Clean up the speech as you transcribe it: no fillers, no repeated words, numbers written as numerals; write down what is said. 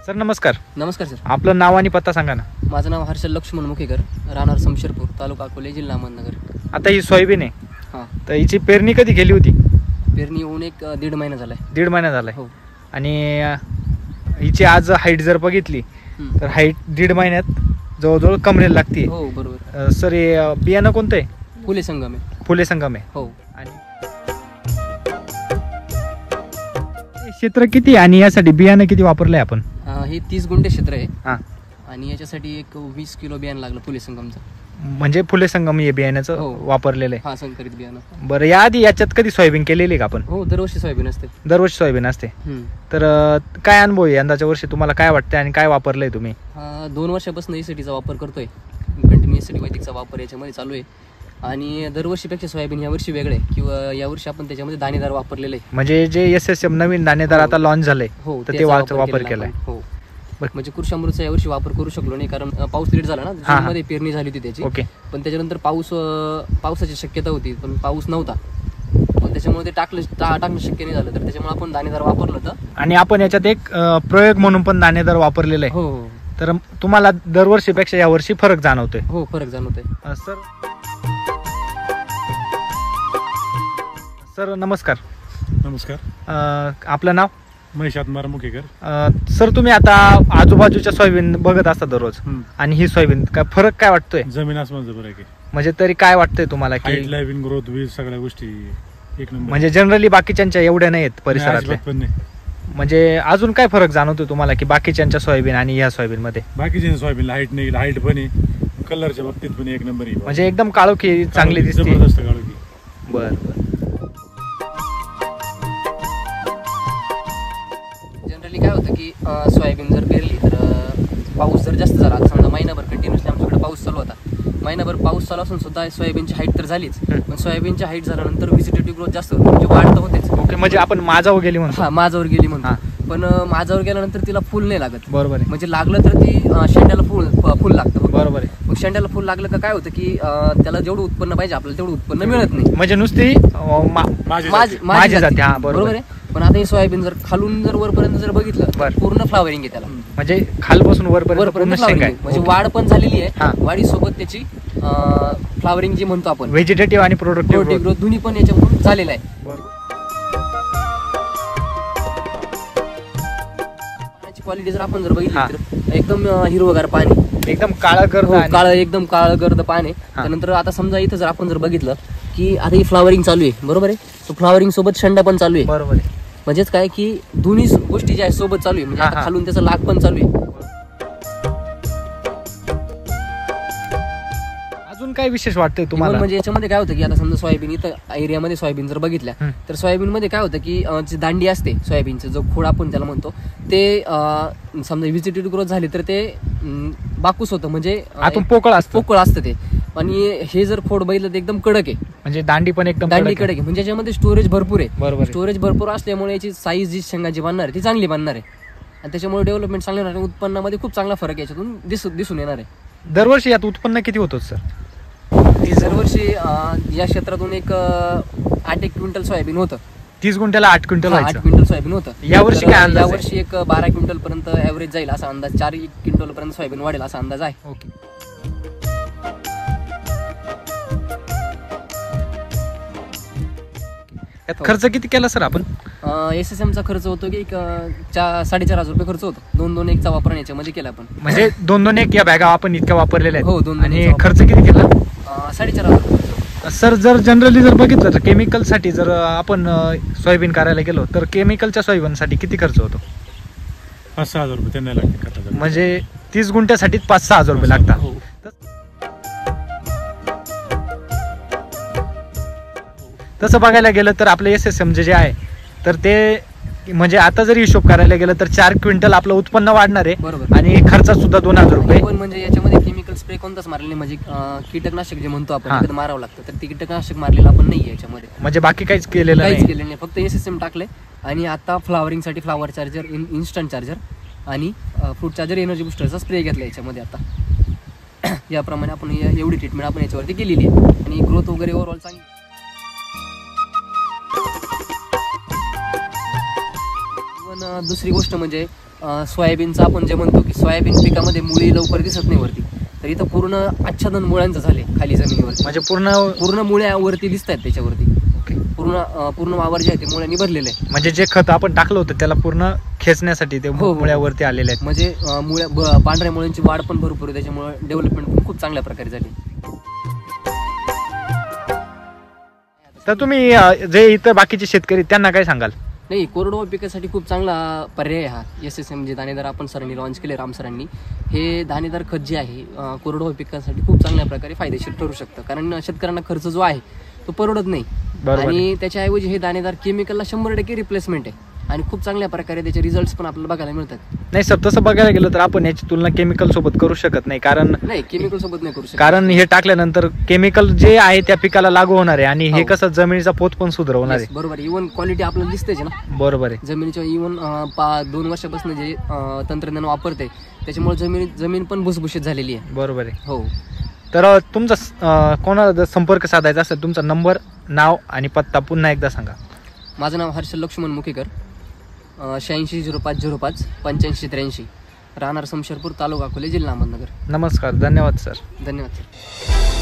Sir नमस्कार. नमस्कार sir. आपलं नाव आणि पत्ता सांगा ना. माझं नाव हर्षल लक्ष्मण मुखेकर, राहणार शमशेरपूर, तालुका अकोले, जिल्हा अहमदनगर. आता ही सोयाबीन आहे. हां. तर हिची पेरणी कधी केली होती? पेरणी होऊन एक 1.5 महिना झाला आहे. 1.5 महिना झाला आहे. हो. आणि हिची आज हाईट जर बघितली तर हाईट 1.5 महिन्यात जवळजवळ कमरेला लागते. हो बरोबर. सर हे बियाणं कोणतं आहे? फुले संगम आहे. फुले संगम आहे. हो. आणि क्षेत्र किती आणि यासाठी बियाणं किती वापरलंय आपण? हे 30 गुंठे क्षेत्र आहे. हां. आणि याच्यासाठी एक 20 किलो बियाणं लागलं फुले संगमचं. म्हणजे फुले संगम हे बियाण्याचं हो. वापरलेलं आहे. हा, संकरित बियाणं. बरं, याआधी याच्यात कधी सोयाबीन केलेली का आपण? हो, दरवर्षी सोयाबीन असते. दरवर्षी सोयाबीन असते. तर काय अनुभव आहे यंदाच्या वर्षी, तुम्हाला काय वाटतंय आणि काय वापरलंय तुम्ही? 2 वर्षापासून एसीटीचा वापर करतोय. कंटिन्यू एसीटी वैदिकचा वापर याच्यामध्ये चालू आहे. आणि दरवर्षीपेक्षा सोयाबीन यावर्षी वेगळे किंवा यावर्षी आपण त्याच्यामध्ये दाणेदार वापरलेले आहे. म्हणजे जे SSM नवीन दाणेदार आता लॉन्च झाले हो, तर ते वापर केलाय. हो. म्हणजे कृषी अमृतचा यावर्षी वापर करू शकलो नाही, कारण पाऊस लेट झाला ना. जूनमध्ये पेरणी झाली होती त्याची. ओके. पण त्याच्यानंतर पावसाची शक्यता होती, पण पाऊस नव्हता. पण त्याच्यामुळे ते टाकणं शक्य नाही झालं, तर त्याच्यामुळे आपण दाणेदार वापरलं होतं. आणि आपण याच्यात एक प्रयोग म्हणून पण दाणेदार वापरलेलं आहे. हो. तर तुम्हाला दरवर्षीपेक्षा यावर्षी फरक जाणवतोय? हो, फरक जाणवतोय. सर नमस्कार. नमस्कार. आपलं नाव? महेश आत्माराम मुखेकर. सर तुम्ही आता आजूबाजूच्या सोयाबीन बघत असता दररोज, आणि ही सोयाबीन काय फरक काय वाटतोय? जमीन आसमानचा फरक आहे. म्हणजे तरी काय वाटतंय तुम्हाला की लाईव्हिंग ग्रोथ वीज सगळ्या गोष्टी एक नंबर. म्हणजे जनरली बाकीच्यांच्या एवढ्या नाही आहेत परिसरातल्या? पण नाही. म्हणजे अजून काय फरक जाणवतोय तुम्हाला की बाकीच्यांच्या सोयाबीन आणि ह्या सोयाबीन मध्ये? बाकीच्या सोयाबीन हाईट नाही, हाईट पण आहे, कलरच्या बाबतीत पण एक नंबर आहे. म्हणजे एकदम काळोखी चांगली दिसते. जबरदस्त काळोखी. बरं. जनरली काय होतं की सोयाबीन जर पेरली तर पाऊस जर जास्त झाला, आता समजा महिनाभर कंटिन्युअसली आमच्याकडे पाऊस चालू होता, महिनाभर पाऊस चालू असून सुद्धा सोयाबीनची हाईट तर झालीच, पण सोयाबीनची हाईट झाल्यानंतर व्हिजिटेटिव्ह ग्रोथ जास्त होते, म्हणजे वाढ तर होतेच. ओके. म्हणजे आपण माझावर गेली म्हणतो. हा, माझावर गेली म्हणतो. पण माझावर गेल्यानंतर तिला फुल नाही लागत. बरोबर आहे. म्हणजे लागलं तर ती शेंड्याला फुल लागतं. बरोबर आहे. मग शेंड्याला फुल लागलं का काय होतं की त्याला जेवढं उत्पन्न पाहिजे आपल्याला तेवढं उत्पन्न मिळत नाही. म्हणजे नुसती माझी जाते. हा, बरोबर आहे. पण आता हे सोयाबीन जर खालून जर वरपर्यंत जर बघितलं, पूर्ण फ्लावरिंग आहे त्याला. म्हणजे खालपासून वरपर्यंत फ्लावरिंग आहे. म्हणजे वाढ पण झालेली आहे, वाढीसोबत त्याची फ्लावरिंग जी म्हणतो आपण, व्हेजिटेटिव्ह आणि प्रोडक्टिव्ह ग्रोथ दोन्ही पण याच्यामधून झालेला आहे. पाण्याची क्वालिटी जर आपण जर बघितली तर एकदम हिरवगार पाणी, एकदम एकदम काळं गर्द पाणी. त्यानंतर आता समजा इथं जर आपण जर बघितलं की आता ही फ्लावरिंग चालू आहे, बरोबर आहे. तो फ्लावरिंग सोबत शेंडा पण चालू आहे. बरोबर आहे. म्हणजेच काय की दोन्ही गोष्टी ज्या आहेत सोबत चालू आहे. म्हणजे आता खालून त्याचा लाग पण चालू आहे. अजून काय विशेष वाटतंय तुम्हाला? म्हणजे याच्यामध्ये काय होतं की आता समजा सोयाबीन इथं एरियामध्ये सोयाबीन जर बघितल्या तर सोयाबीन मध्ये काय होतं की जी दांडी असते सोयाबीनचं, जो खोड आपण त्याला म्हणतो, ते समजा व्हिजिटेटिव्ह ग्रोथ झाली तर ते बाकूस होतं, म्हणजे आतून पोकळ असतं ते. आणि हे जर खोड बघितलं तर एकदम कडक आहे. म्हणजे दांडी पण एकदम कडक आहे. म्हणजे याच्यामध्ये स्टोरेज भरपूर आहे. बरोबर. स्टोरेज भरपूर असल्यामुळे याची साईज जी शेंगाची बनणार आहे ती चांगली बनणार आहे, आणि त्याच्यामुळे डेव्हलपमेंट चांगली होणार आहे. उत्पन्नामध्ये खूप चांगला फरक याच्यातून दिसून येणार आहे. दरवर्षी यात उत्पन्न किती होतं सर? दरवर्षी या क्षेत्रातून एक 8 क्विंटल सोयाबीन होतं. 30 गुंठ्याला 8 क्विंटल 8 क्विंटल सोयाबीन होतं. यावर्षी काय अंदाज? यावर्षी एक 12 क्विंटल पर्यंत ऍव्हरेज जाईल असा अंदाज. 4 क्विंटल पर्यंत सोयाबीन वाढेल असा अंदाज आहे. ओके. यात खर्च किती केला सर आपण? SSMचा खर्च होतो की 4,500 रुपये खर्च होतो. 2-2 एकचा वापर याच्यामध्ये केला आपण. म्हणजे 2-2 एक या बॅगा आपण इतक्या वापरलेल्या आहेत? हो, 2-2. आणि खर्च किती केला? 4,500. सर जर जनरली जर बघितलं तर केमिकलसाठी जर आपण सोयाबीन करायला गेलो तर केमिकलच्या सोयाबीनसाठी किती खर्च होतो? 5-6 हजार रुपये त्यांना लागते. म्हणजे 30 गुंठ्यासाठी 5-6 हजार रुपये लागतात. तसं बघायला गेलं तर आपलं SSM जे आहे तर ते म्हणजे आता जरी हिशोब करायला गेलं तर 4 क्विंटल आपलं उत्पन्न वाढणार आहे. बरोबर. आणि खर्चात सुद्धा 2,000 रुपये. पण म्हणजे याच्यामध्ये केमिकल स्प्रे कोणताच मारले, म्हणजे कीटकनाशक जे म्हणतो आपण मारावं लागतं, तर ते कीटकनाशक मारलेलं आपण नाही याच्यामध्ये. म्हणजे बाकी काहीच केलेलं नाही. फक्त SSM टाकले. आणि आता फ्लावरिंगसाठी फ्लावर चार्जर, इन्स्टंट चार्जर आणि फ्रूट चार्जर एनर्जी बुस्टरचा स्प्रे घेतला याच्यामध्ये. आता याप्रमाणे आपण एवढी ट्रीटमेंट आपण याच्यावरती केलेली आहे, आणि ग्रोथ वगैरे ओव्हरऑल चांगली. दुसरी गोष्ट म्हणजे सोयाबीनचं आपण जे म्हणतो की सोयाबीन पिकामध्ये मुळी लवकर दिसत नाही वरती, तर इथं पूर्ण आच्छादन मुळ्यांचं झाले खाली जमिनीवरती, म्हणजे पूर्ण पूर्ण मुळ्यावरती दिसत आहेत त्याच्यावरती, पूर्ण वावर जे आहे ते मुळ्यांनी भरलेलं आहे. म्हणजे जे खत आपण टाकलं होतं त्याला पूर्ण खेचण्यासाठी ते हो. मुळ्यावरती आलेले आहेत. म्हणजे पांढऱ्या मुळ्यांची वाढ पण भरपूर आहे, त्याच्यामुळे डेव्हलपमेंट पण खूप चांगल्या प्रकारे झाली. तर तुम्ही जे इथं बाकीचे शेतकरी त्यांना काय सांगाल? नाही, कोरडवाहू पिकासाठी खूप चांगला पर्याय हा SSM जे दाणेदार आपण सरांनी लॉन्च केले, राम सरांनी, हे दाणेदार खत जे आहे कोरडवाहू पिकासाठी खूप चांगल्या प्रकारे फायदेशीर ठरू शकतं. कारण शेतकऱ्यांना खर्च जो आहे तो परवडत नाही, आणि त्याच्याऐवजी हे दाणेदार केमिकलला 100% रिप्लेसमेंट आहे, आणि खूप चांगल्या प्रकारे त्याचे रिझल्ट पण आपल्याला बघायला मिळतात. नाही सर, तसं बघायला गेलं तर आपण याची तुलना केमिकल सोबत करू शकत नाही, कारण नाही, केमिकल सोबत नाही करू शकत. कारण हे टाकल्यानंतर केमिकल जे आहे त्या पिकाला लागू होणार आहे, आणि हे हो. कसं जमिनीचा पोत पण सुधारवणार आहे. बरोबर, इव्हन क्वालिटी आपल्याला दिसतेच ना. बरोबर आहे. जमिनीच्या इव्हन 2 वर्षापासून जे तंत्रज्ञान वापरते त्याच्यामुळे जमीन पण भुसभुशीत झालेली आहे. बरोबर आहे. हो. तर तुमचा कोणाला जर संपर्क साधायचा असेल, तुमचा नंबर, नाव आणि पत्ता पुन्हा एकदा सांगा. माझं नाव हर्षल लक्ष्मण मुखेकर, 860505 8583, राहणार समशेरपूर, तालुका अकोले, जिल्हा अहमदनगर. नमस्कार, धन्यवाद सर. धन्यवाद सर.